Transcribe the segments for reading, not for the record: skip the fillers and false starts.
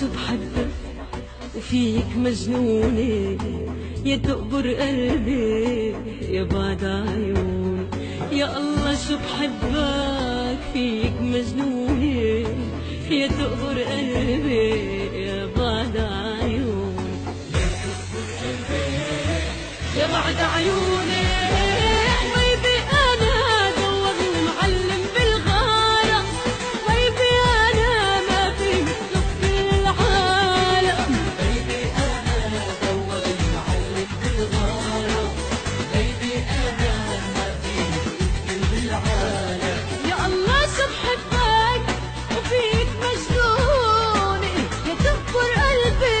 شو بحبك وفيك مجنونة، يا تقبر قلبي يا بعد عيوني. يا الله شو بحبك فيك مجنونة، يا تقبر قلبي يا بعد عيوني. يا بعد عيوني ويبي أنا دوغني معلم بالغارة، ويبي أنا ما في مثلك في العالم. ويبي أنا دوغني معلم بالغارة، ويبي أنا ما في مثلك في العالم. يا الله شو بحبك وفيك مجنونة، يا تكبر قلبي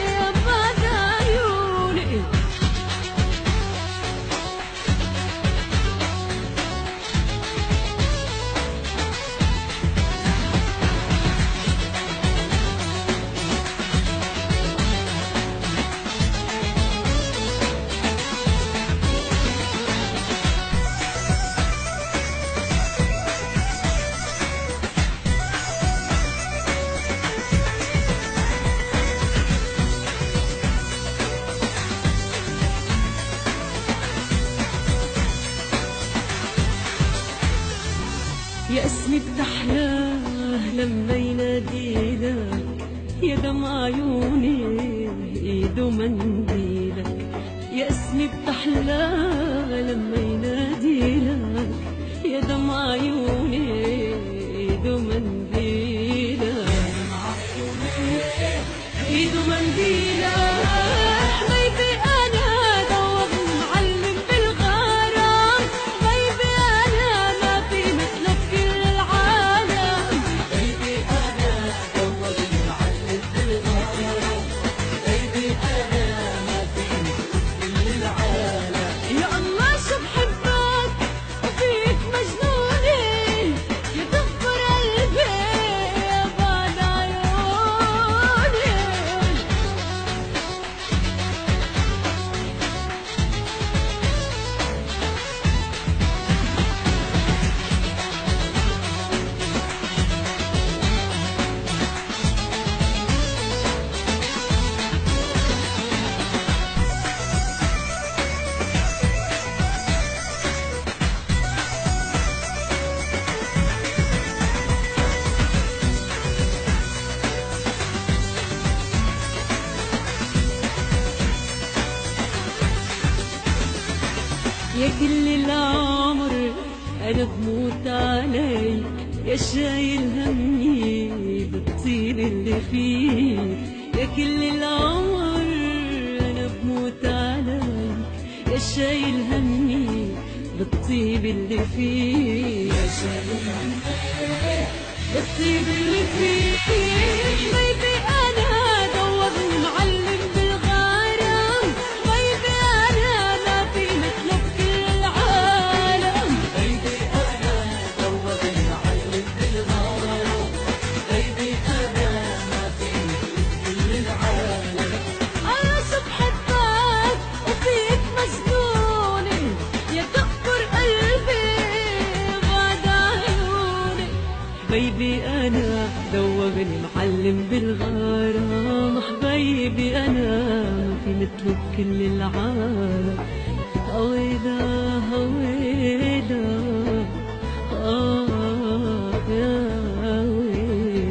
يا بعد عيوني. يا اسمي بتحلاه لما يناديلك، يا دمع عيوني ايده منديلك. يا اسمي بتحلاه لما يناديلك، يا دمع عيوني ايده منديلك. ايده منديلك بيبي انا دوغني معلم بالغرام، بيبي انا ما في مثلك في العالم. بيبي انا دوغني معلم بالغرام، بيبي انا ما في مثلك في العالم. يا الله شو بحبك وفيك مجنونة، يا تغفر قلبي يا بعد عيوني. يا كل العمر أنا بموت عليك، يا شايل همي بالطيب اللي فيك. يا كل العمر أنا بموت عليك، يا شايل همي بالطيب اللي فيك. يا شايل همي بالطيب اللي فيك. بيبي أنا دوغني معلم بالغرام، بيبي أنا ما في مثلك في العالم. بيبي أنا دوغني معلم بالغرام، بيبي أنا ما في مثلك في العالم. أنا شو بحبك وفيك مجنونة، يا تكبر قلبي بعد عيوني. بيبي أنا دوغني معلم بالغرام، حبيبي أنا ما في مثلك كل العالم. هويدا هويدا يا ويلا.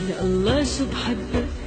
يا الله شو بحبك